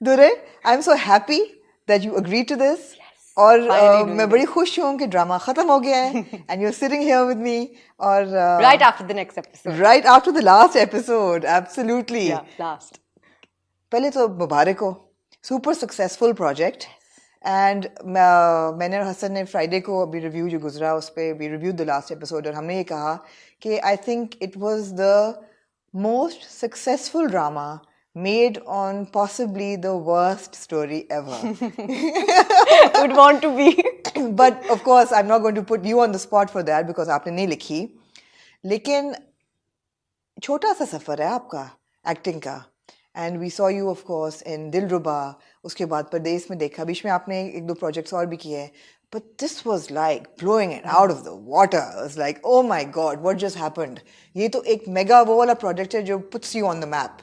दुरे, I am so happy that you agree to this. और मैं बड़ी खुश हूँ कि ड्रामा खत्म हो गया है and you are sitting here with me. और right after the next episode. Right after the last episode. Absolutely. Yeah, last. पहले तो मुबारक हो, सुपर सक्सेसफुल प्रोजेक्ट. एंड मैंने और हसन ने फ्राइडे को अभी रिव्यू जो गुजरा उस पर we review the last episode, और हमने ये कहा कि I think it was the most successful drama made on possibly the worst story ever. Would want to be. But of course I'm not going to put you on the spot for that because आपने नहीं लिखी. लेकिन छोटा सा सफ़र है आपका acting का. And we saw you of course in Dilruba, उसके बाद परदेस में देखा, बीच में आपने एक दो प्रोजेक्ट्स और भी किए. But this was like blowing it out of the water. It's like oh my god what just happened. ये तो एक मेगा वो वाला प्रोजेक्ट है जो puts you on the map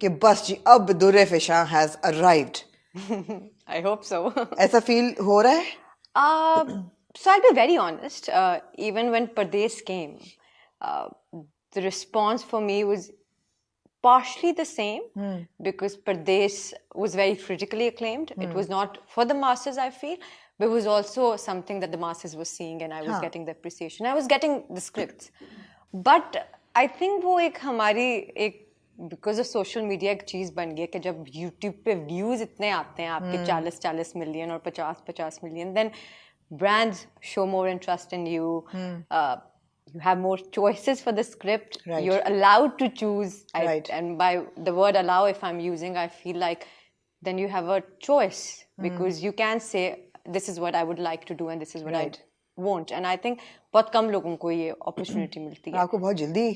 कि बस जी अब Durefishan has arrived. I hope so. ऐसा फील हो रहा है? So I'll be very honest. Even when Pardes came, the response for me was partially the same because Pardes was very critically acclaimed. It was not for the masses, I feel, but it was also something that the masses were seeing, and I was getting the appreciation. I was getting the scripts, but I think वो एक हमारी एक because of social media एक चीज़ बन गई है कि जब YouTube पे views इतने आते हैं आपके 40 मिलियन और 50 million, then brands show more interest in you. You have more choices for the script. Right. You're allowed to choose. Right. And by the word allow, if I'm using, I feel like then you have a choice because you can say this is what I would like to do and this is what I won't. And I think बहुत कम लोगों को ये opportunity मिलती है. आपको बहुत जल्दी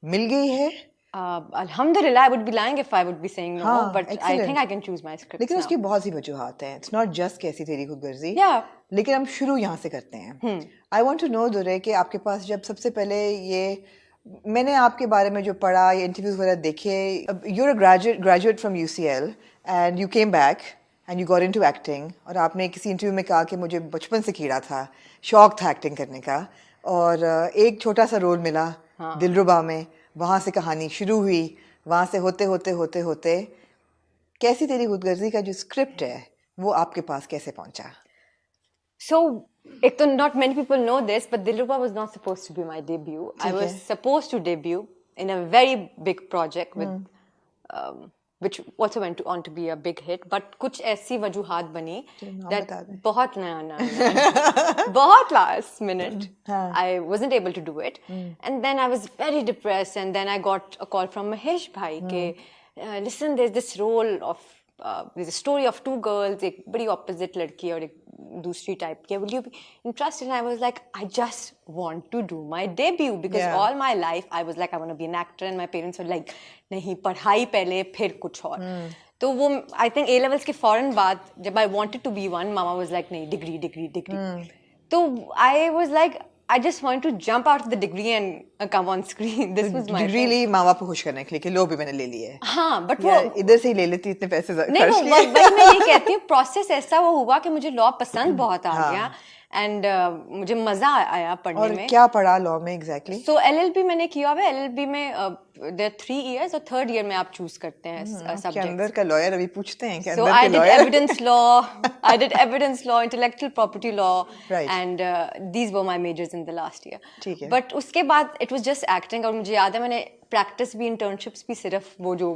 मिल गई है. Alhamdulillah, I would be lying if I would be saying no, but I think I can choose my scripts. लेकिन उसकी बहुत सी वजूहात हैं. It's not just कैसी तेरी खुदगर्जी. Yeah. लेकिन हम शुरू यहाँ से करते हैं. I want to know दुरे कि आपके पास जब सबसे पहले ये मैंने आपके बारे में जो पढ़ा, ये इंटरव्यूज वगैरह देखे, you're a graduate from UCL and you came back and you got into acting. और आपने किसी इंटरव्यू में कहा कि मुझे बचपन से कीड़ा था, शौक था एक्टिंग करने का, और एक छोटा सा रोल मिला दिलरुबा में, वहाँ से कहानी शुरू हुई. वहाँ से होते होते होते होते कैसी तेरी खुदगर्जी का जो स्क्रिप्ट है वो आपके पास कैसे पहुँचा? So, एक तो not many people know this, but Dilruba was not supposed to be my debut. I was supposed to debut in a very big project with which also went on to be a big hit. But कुछ ऐसी वजूहात बनी that बहुत बहुत last minute I wasn't able to do it. And then I was very depressed. And then I got a call from Mahesh bhai के listen, there's this role of there's a story of two girls, एक बड़ी opposite लड़की और एक दूसरी type की. Will you be interested? And I was like, I just want to do my debut because all my life I was like, I want to be an actor, and my parents were like, नहीं पढ़ाई पहले फिर कुछ और. तो वो I think A levels के फौरन बाद जब I wanted to be one, mama was like, नहीं degree. तो I was like, I just want to jump out of the degree and come on screen. This was my degree ली माँ बाप को खुश करने के लिए कि लो भी मैंने ले लिया है. हाँ, but वो इधर से ही ले लेती इतने पैसे खर्च लिए. नहीं, वही मैं ये कहती हूँ, प्रोसेस ऐसा वो हुआ कि मुझे लॉ पसंद बहुत आ गया एंड मुझे मजा आया पढ़ने में. और क्या पढ़ा लॉ में एग्जैक्टली? सो LLB मैंने किया हुआ है. LLB में देयर 3 years और 3rd year में आप चूज करते हैं सब्जेक्ट. के अंदर का लॉयर अभी पूछते हैं कि So अंदर I के did lawyer. evidence law, intellectual property law, and these were my majors in the last year. ठीक है. But उसके बाद it was just acting. और मुझे याद है मैंने practice भी, internships भी सिर्फ वो जो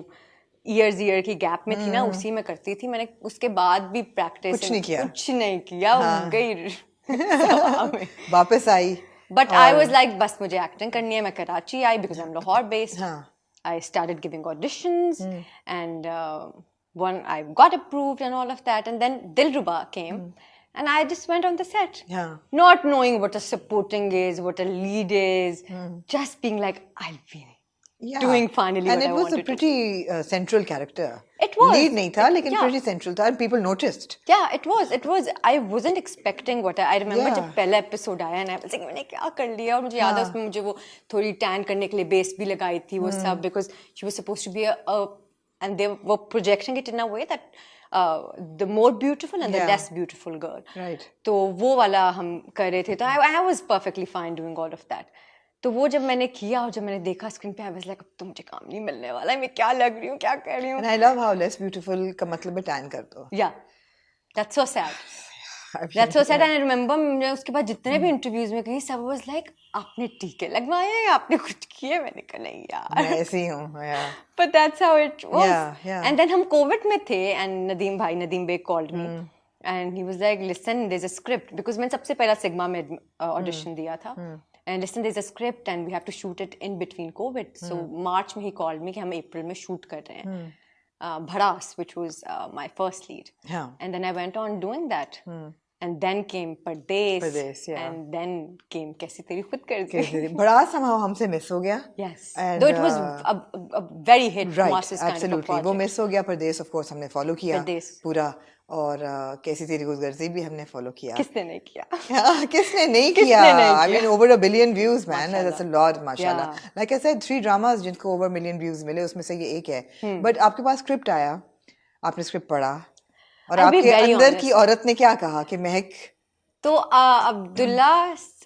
year की गैप में थी ना उसी में करती थी. मैंने उसके बाद भी practice कुछ नहीं किया. गई वापस आई. But I was like, बस मुझे acting करनी है. मैं कराची आई because I'm Lahore based. I started giving auditions and one I got approved and all of that, and then Dilruba came and I just went on the set, not knowing what a supporting is, what a lead is, just being like, I'll be doing finally and what it I was wanted a pretty central character. It was lead नहीं था लेकिन pretty central था and people noticed. It was I wasn't expecting what I remember जब पहला episode आया and I was like मैंने क्या कर लिया. और मुझे याद है उसमें मुझे वो थोड़ी tan करने के लिए बेस भी लगाई थी वो सब, because she was supposed to be a and they were projecting it in a way that the more beautiful and the less beautiful girl. Right. तो वो वाला हम कर रहे थे. तो I was perfectly fine doing all of that. तो वो जब मैंने किया और जब मैंने देखा स्क्रीन पे, आई वाज लाइक अब तो मुझे काम नहीं मिलने वाला है, मैं क्या लग रही हूँ, क्या कर रही हूँ. And I love how less beautiful का मतलब है tan कर दो. Yeah, that's so sad. That's so sad. And I remember मैं उसके बाद जितने भी इंटरव्यूज में गई, सब वाज लाइक आपने टीके लगवाए हैं, आपने कुछ किए. मैंने कहा नहीं यार, मैं ऐसे ही हूँ. Yeah. But that's how it was. Yeah. And then हम कोविड में थे, and Nadeem Beg called me. And he was like, listen, there's a script. Because मैंने सबसे पहला सिग्मा में audition दिया था. And listen, there's a script and we have to shoot it in between COVID. So March में he called me कि हम April में shoot कर रहे हैं. Bharas, which was my first lead. Yeah. And then I went on doing that. And then came Pardes. Yeah. And then came कैसी तेरी खुद कर दी. बड़ा somehow हमसे miss हो गया. Yes. And, though it was a very hit right, masses kind absolutely. of a project. वो miss हो गया. परदेस of course हमने follow किया परदेस. पूरा. और कैसी तेरी खुदगर्जी भी हमने follow किया. किसने नहीं किया? किसने नहीं किया? I mean over 1 billion views, man. That's a lot, mashallah. Yeah. Like I said, 3 dramas जिनको over 1 million views मिले, उसमें से ये एक है. But आपके पास script आया, आपने script पढ़ा, और आपके अंदर की औरत ने क्या कहा कि महक. तो अब्दुल्ला,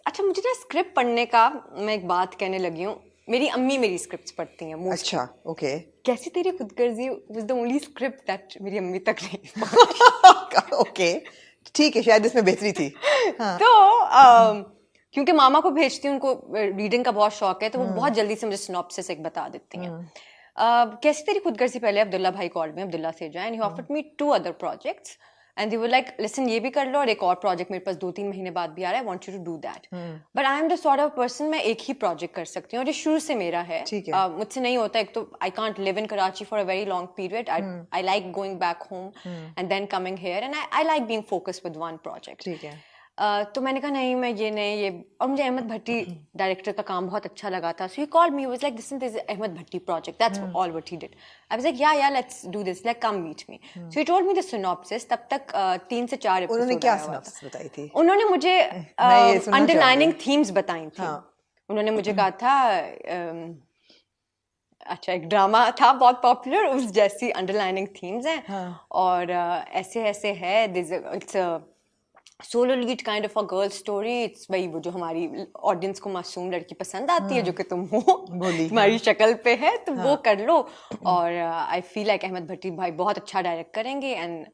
अच्छा मुझे ना स्क्रिप्ट पढ़ने का, मैं एक बात कहने लगी हूँ, मेरी अम्मी मेरी स्क्रिप्ट्स पढ़ती हैं मोस्ट. अच्छा, okay. Kaisi Teri Khudgarzi was the only script that मेरी अम्मी तक नहीं. ओके, ठीक है, शायद इसमें बेहतरी थी. हाँ. तो क्योंकि मामा को भेजती हूँ, उनको रीडिंग का बहुत शौक है, तो वो बहुत जल्दी से मुझे सिनॉप्सिस एक बता देती हैं. कैसी तेरी खुदगर्जी पहले अब्दुल्ला भाई called me, Abdullah Seja, and he offered me 2 other projects. And they were like, listen, ये भी कर लो, और एक और प्रोजेक्ट मेरे पास 2-3 महीने बाद भी आ रहा है, I want you to do that. But I am the sort of person, मैं एक ही प्रोजेक्ट कर सकती हूँ, और ये शुरू से मेरा है. मुझसे नहीं होता. एक तो I can't live in Karachi for a very long period. I like going back home and then coming here, and I like being focused with one project. ठीक है. तो मैंने कहा नहीं, मैं ये नहीं, ये, और मुझे अहमद भट्टी डायरेक्टर का काम बहुत अच्छा लगा था. So he called me, he was like, listen, there's Ahmed Bhatti project. That's all what he did. I was like, yeah, let's do this. Like, come meet me. So he told me the synopsis. तब तक 3 से 4 episode. उन्होंने क्या synopsis बताई थी? उन्होंने मुझे underlining themes बताई थी. उन्होंने मुझे कहा था, अच्छा एक ड्रामा था बहुत पॉपुलर, उस जैसी underlining themes हैं, और ऐसे ऐसे है. It's a solo lead kind of a girl story. It's भाई वो जो हमारी ऑडियंस को मासूम लड़की पसंद आती है, जो कि तुम हो, तुम्हारी शक्ल पे है, तो वो कर लो. और आई फील लाइक अहमद भट्टी भाई बहुत अच्छा डायरेक्ट करेंगे. एंड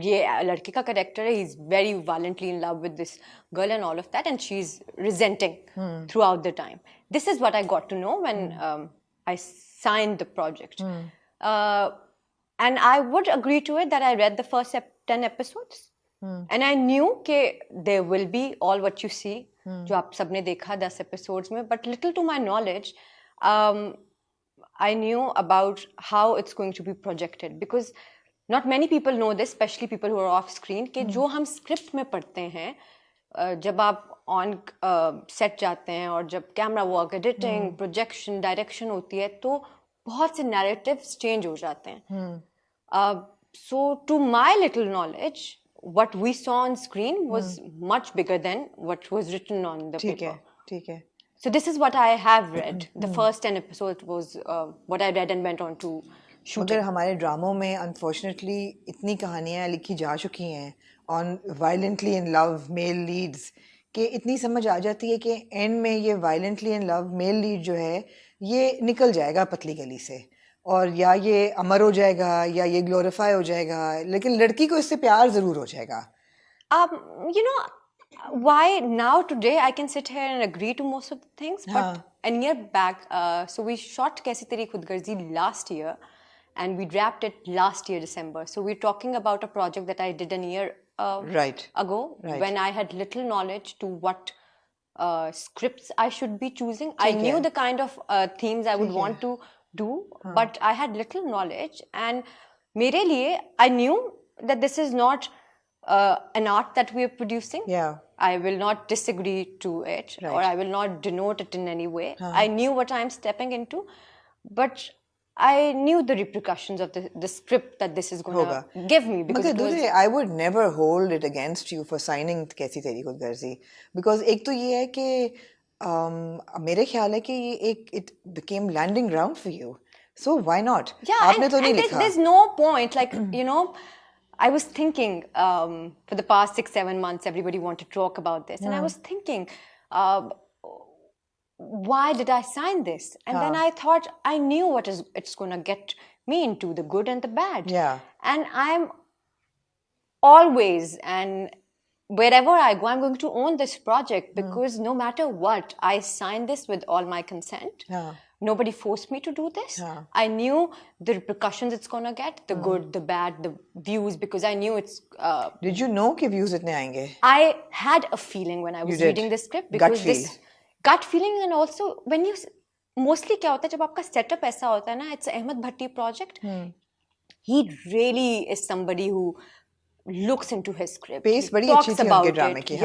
ये लड़की का करेक्टर है, he is very violently in love with this girl and all of that, and she is resenting throughout the time. This is what I got to know when I signed the project. And I would agree to it that I read the first 10 episodes. And I knew कि there will be all what you see, जो आप सबने देखा 10 episodes में, but little to my knowledge, I knew about how it's going to be projected, because not many people know this, especially people who are off screen, कि जो हम script में पढ़ते हैं, जब आप on set जाते हैं और जब camera work, editing, projection, direction होती है, तो बहुत से narratives change हो जाते हैं. So to my little knowledge, what we saw on screen was much bigger than what was written on the paper. ठीक है. So this is what I have read. The first 10 episodes was what I read and went on to shoot. अगर हमारे ड्रामों में unfortunately इतनी कहानियाँ लिखी जा चुकी हैं on violently in love male leads, कि इतनी समझ आ जाती है कि end में ये violently in love male lead जो है, ये निकल जाएगा पतली गली से, और या ये अमर हो जाएगा या ये ग्लोरीफाई हो जाएगा, लेकिन लड़की को इससे प्यार जरूर हो जाएगा. You know, why now today I can sit here and agree to most of the things, but a year back, so we shot कैसी Teri खुदगर्जी last year, and we wrapped it last year December. So we're talking about a project that I did a year ago, when I had little knowledge to what scripts I should be choosing. I knew the kind of themes I would want to do, but I had little knowledge, and मेरे लिए I knew that this is not an art that we are producing. I will not disagree to it, or I will not denote it in any way. I knew what I'm stepping into, but I knew the repercussions of the script that this is going to give me. Because I would never hold it against you for signing कैसी Teri खुदगर्जी, because एक तो ये है कि मेरे ख्याल है कि ये एक it became landing ground for you, so why not? आपने तो नहीं लिखा. There's no point, like you know, I was thinking for the past 6-7 months everybody wanted to talk about this, and I was thinking why did I sign this? And then I thought, I knew what it's going to get me into, the good and the bad. Yeah. And I'm always, and wherever I go, I'm going to own this project, because no matter what, I signed this with all my consent. Yeah. Nobody forced me to do this. Yeah. I knew the repercussions it's going to get, the good, the bad, the views, because I knew it's... Did you know कि views इतने आएंगे? I had a feeling when I was reading the script, because gut feeling, and also when you... Mostly क्या होता है जब आपका setup ऐसा होता है ना, it's Ahmed Bhatti project. He really is somebody who looks into his script. Pace बड़ी अच्छी थी उनके ड्रामे की.